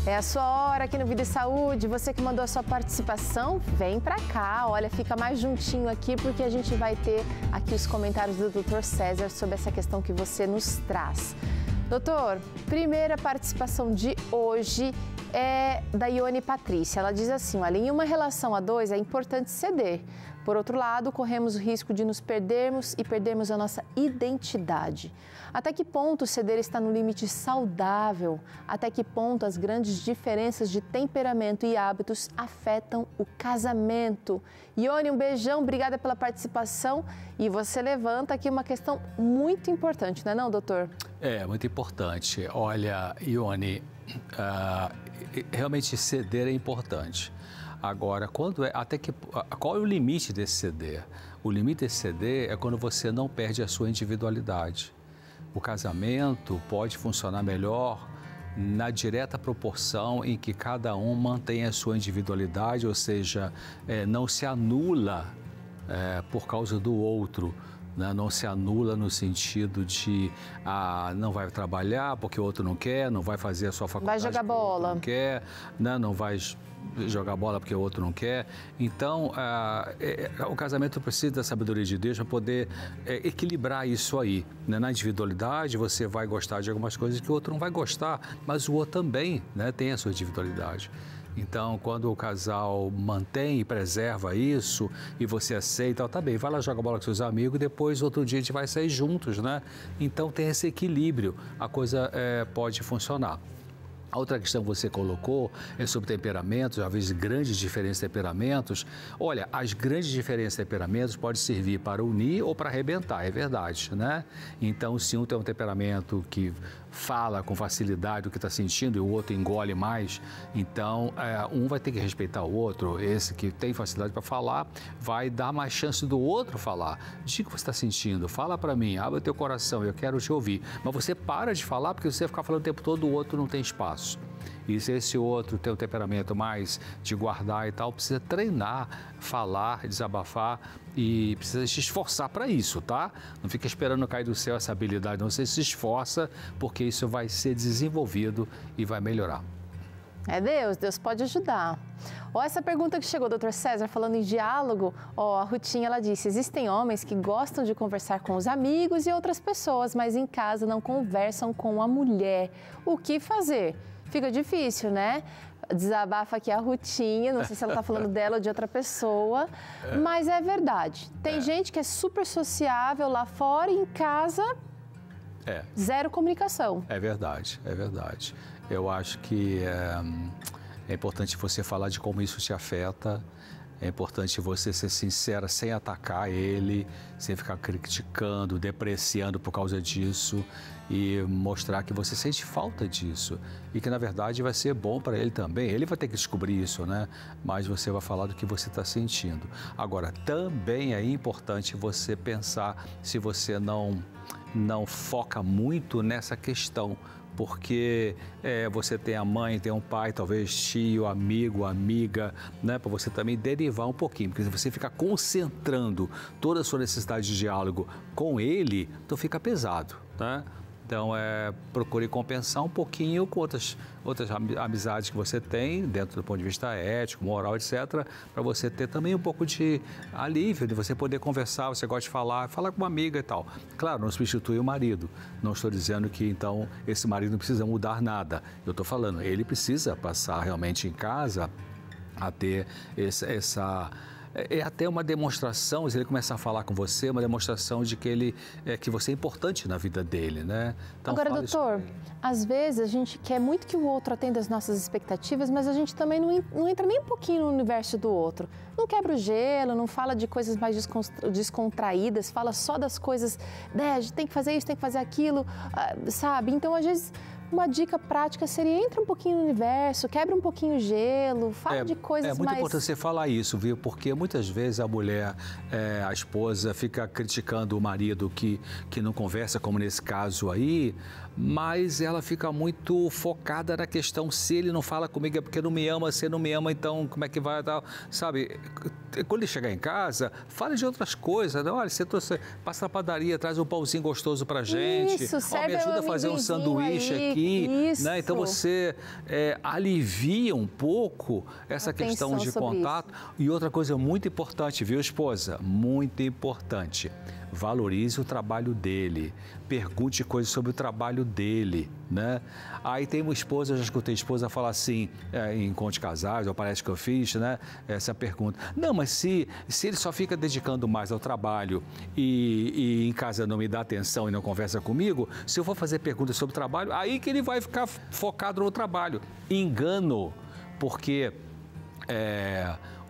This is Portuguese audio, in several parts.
É a sua hora aqui no Vida e Saúde. Você que mandou a sua participação, vem pra cá. Olha, fica mais juntinho aqui porque a gente vai ter aqui os comentários do Dr. César sobre essa questão que você nos traz. Doutor, primeira participação de hoje é da Ione Patrícia. Ela diz assim, olha, em uma relação a dois é importante ceder. Por outro lado, corremos o risco de nos perdermos e perdermos a nossa identidade. Até que ponto ceder está no limite saudável? Até que ponto as grandes diferenças de temperamento e hábitos afetam o casamento? Ione, um beijão, obrigada pela participação. E você levanta aqui uma questão muito importante, não é não, doutor? É, muito importante. Olha, Ione, realmente ceder é importante. Agora, qual é o limite desse ceder? O limite desse ceder é quando você não perde a sua individualidade. O casamento pode funcionar melhor na direta proporção em que cada um mantém a sua individualidade, ou seja, não se anula por causa do outro. Não se anula no sentido de não vai trabalhar porque o outro não quer, não vai fazer a sua faculdade vai jogar bola, não quer, não vai jogar bola porque o outro não quer. Então, o casamento precisa da sabedoria de Deus para poder equilibrar isso aí. Na individualidade, você vai gostar de algumas coisas que o outro não vai gostar, mas o outro também tem a sua individualidade. Então, quando o casal mantém e preserva isso e você aceita, tá bem, vai lá jogar bola com seus amigos e depois outro dia a gente vai sair juntos, né? Então, tem esse equilíbrio, a coisa pode funcionar. A outra questão que você colocou é sobre temperamentos, às vezes grandes diferenças de temperamentos. Olha, as grandes diferenças de temperamentos podem servir para unir ou para arrebentar, é verdade, né? Então, se um tem um temperamento que fala com facilidade o que está sentindo e o outro engole mais, então um vai ter que respeitar o outro. Esse que tem facilidade para falar vai dar mais chance do outro falar. Diga o que você está sentindo, fala para mim, abre o teu coração, eu quero te ouvir. Mas você para de falar porque você ficar falando o tempo todo, o outro não tem espaço. E se esse outro tem um temperamento mais de guardar e tal, precisa treinar, falar, desabafar e precisa se esforçar para isso, tá? Não fica esperando cair do céu essa habilidade, não. Você se esforça porque isso vai ser desenvolvido e vai melhorar. É Deus pode ajudar. Ó, essa pergunta que chegou, doutor César, falando em diálogo, a Rutinha, ela disse, existem homens que gostam de conversar com os amigos e outras pessoas, mas em casa não conversam com a mulher. O que fazer? Fica difícil, né? Desabafa aqui a Rutinha, não sei se ela está falando dela ou de outra pessoa, mas é verdade. Tem gente que é super sociável lá fora e em casa, zero comunicação. É verdade, é verdade. Eu acho que é importante você falar de como isso te afeta. É importante você ser sincera sem atacar ele, sem ficar criticando, depreciando por causa disso e mostrar que você sente falta disso e que, na verdade, vai ser bom para ele também. Ele vai ter que descobrir isso, né? Mas você vai falar do que você está sentindo. Agora, também é importante você pensar se você não foca muito nessa questão, porque você tem a mãe, tem um pai, talvez tio, amigo, amiga, né? Para você também derivar um pouquinho, porque se você ficar concentrando toda a sua necessidade de diálogo com ele, então fica pesado, né? Então, procure compensar um pouquinho com outras amizades que você tem, dentro do ponto de vista ético, moral, etc., para você ter também um pouco de alívio, de você poder conversar, você gosta de falar com uma amiga e tal. Claro, não substitui o marido. Não estou dizendo que, então, esse marido não precisa mudar nada. Eu estou falando, ele precisa passar realmente em casa a ter até uma demonstração, se ele começar a falar com você, uma demonstração de que que você é importante na vida dele, né? Então, agora, doutor, às vezes a gente quer muito que o outro atenda às nossas expectativas, mas a gente também não entra nem um pouquinho no universo do outro. Não quebra o gelo, não fala de coisas mais descontraídas, fala só das coisas, a gente tem que fazer isso, tem que fazer aquilo, sabe? Então, às vezes, uma dica prática seria, entra um pouquinho no universo, quebra um pouquinho o gelo, fala de coisas mais... É muito importante você falar isso, viu? Porque muitas vezes a mulher, a esposa, fica criticando o marido que não conversa, como nesse caso aí, mas ela fica muito focada na questão, se ele não fala comigo é porque não me ama, se não me ama, então como é que vai, tal, sabe? Quando ele chegar em casa, fale de outras coisas, né? Olha, você passa na padaria, traz um pãozinho gostoso pra gente, isso, serve me ajuda a fazer um sanduíche aqui, aqui. Né? Então você alivia um pouco essa questão de contato. E outra coisa muito importante, viu, esposa? Muito importante. Valorize o trabalho dele, pergunte coisas sobre o trabalho dele, né? Aí tem uma esposa, eu já escutei esposa falar assim, em encontro de casais, ou parece que eu fiz, né? Essa pergunta. Não, mas se ele só fica dedicando mais ao trabalho e em casa não me dá atenção e não conversa comigo, se eu for fazer perguntas sobre o trabalho, aí que ele vai ficar focado no trabalho. Engano, porque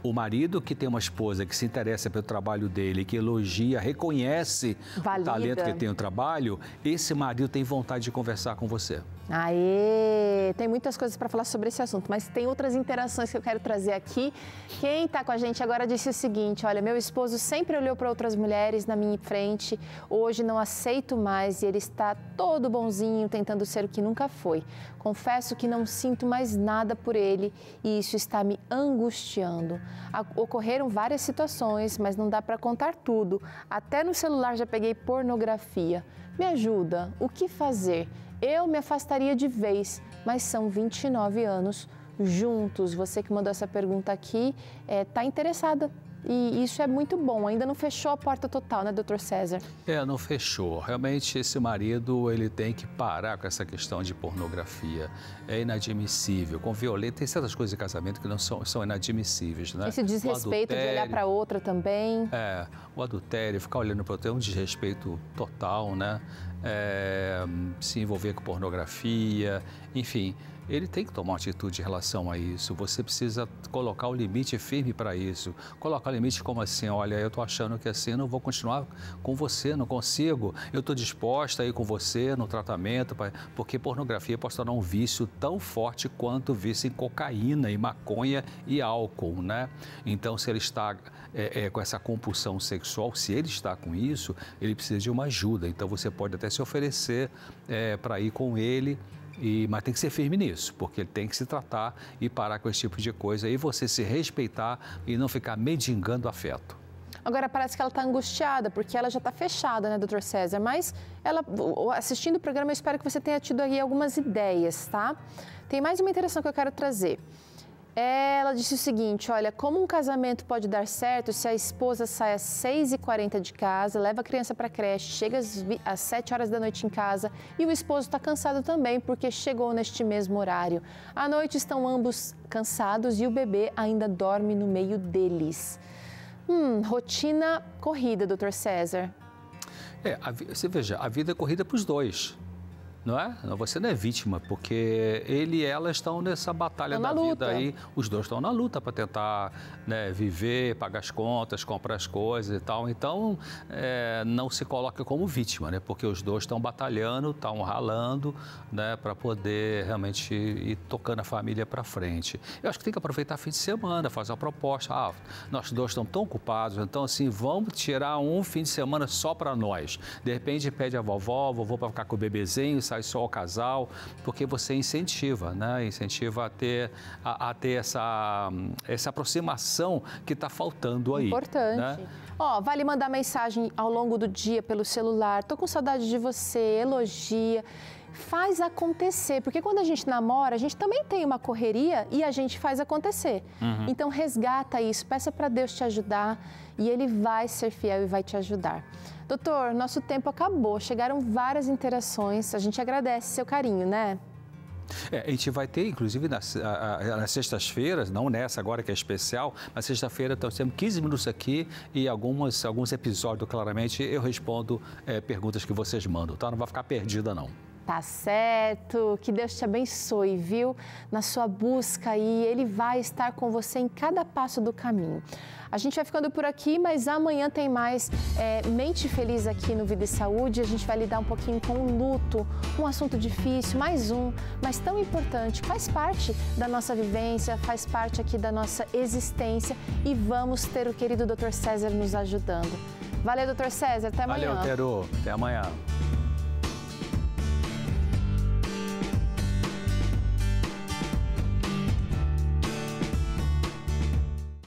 o marido que tem uma esposa que se interessa pelo trabalho dele, que elogia, reconhece o talento que tem no trabalho, esse marido tem vontade de conversar com você. Aê! Tem muitas coisas para falar sobre esse assunto, mas tem outras interações que eu quero trazer aqui. Quem está com a gente agora disse o seguinte, olha, meu esposo sempre olhou para outras mulheres na minha frente, hoje não aceito mais e ele está todo bonzinho, tentando ser o que nunca foi. Confesso que não sinto mais nada por ele e isso está me angustiando. Ocorreram várias situações, mas não dá para contar tudo. Até no celular já peguei pornografia. Me ajuda, o que fazer? Eu me afastaria de vez, mas são 29 anos juntos. Você que mandou essa pergunta aqui está interessada. E isso é muito bom. Ainda não fechou a porta total, né, doutor César? Não fechou. Realmente, esse marido, ele tem que parar com essa questão de pornografia. É inadmissível. Com violência, tem certas coisas de casamento que não são inadmissíveis, né? Esse desrespeito de olhar para outra também. O adultério, ficar olhando para outra é um desrespeito total, né? Se envolver com pornografia, enfim, ele tem que tomar uma atitude em relação a isso. Você precisa colocar o limite firme para isso. Colocar o limite como assim, olha, eu estou achando que assim, não vou continuar com você, não consigo. Eu estou disposta a ir com você no tratamento, porque pornografia pode tornar um vício tão forte quanto o vício em cocaína, e maconha e álcool, né? Então, se ele está com essa compulsão sexual, se ele está com isso, ele precisa de uma ajuda. Então, você pode até se oferecer para ir com ele, mas tem que ser firme nisso, porque ele tem que se tratar e parar com esse tipo de coisa, e você se respeitar e não ficar mendigando afeto. Agora, parece que ela está angustiada, porque ela já está fechada, né, doutor César? Mas, assistindo o programa, eu espero que você tenha tido aí algumas ideias, tá? Tem mais uma interação que eu quero trazer. Ela disse o seguinte, olha, como um casamento pode dar certo se a esposa sai às 6h40 de casa, leva a criança para a creche, chega às 7 horas da noite em casa e o esposo está cansado também porque chegou neste mesmo horário. À noite estão ambos cansados e o bebê ainda dorme no meio deles. Rotina corrida, doutor César. Você veja, a vida é corrida para os dois. Não é? Você não é vítima, porque ele e ela estão nessa batalha da vida aí. Os dois estão na luta para tentar, né, viver, pagar as contas, comprar as coisas e tal. Então, não se coloca como vítima, né? Porque os dois estão batalhando, estão ralando, né, para poder realmente ir tocando a família para frente. Eu acho que tem que aproveitar fim de semana, fazer uma proposta. Nós dois estamos tão ocupados, então assim, vamos tirar um fim de semana só para nós. De repente, pede a vovô para ficar com o bebezinho, sai só o casal, porque você incentiva, né? Incentiva a ter essa aproximação que está faltando aí. Importante. Né? Vale mandar mensagem ao longo do dia pelo celular. Tô com saudade de você, elogia. Faz acontecer, porque quando a gente namora, a gente também tem uma correria e a gente faz acontecer. Então, resgata isso, peça para Deus te ajudar e Ele vai ser fiel e vai te ajudar. Doutor, nosso tempo acabou, chegaram várias interações, a gente agradece seu carinho, né? A gente vai ter, inclusive, nas sextas-feiras, não nessa agora que é especial, mas sexta-feira estamos tendo 15 minutos aqui e alguns episódios, claramente, eu respondo perguntas que vocês mandam, tá? Não vai ficar perdida, não. Tá certo, que Deus te abençoe, viu? Na sua busca aí, Ele vai estar com você em cada passo do caminho. A gente vai ficando por aqui, mas amanhã tem mais Mente Feliz aqui no Vida e Saúde. A gente vai lidar um pouquinho com o luto, um assunto difícil, mais um, mas tão importante. Faz parte da nossa vivência, faz parte aqui da nossa existência e vamos ter o querido Dr. César nos ajudando. Valeu, Dr. César, até amanhã. Valeu, Teru, até amanhã.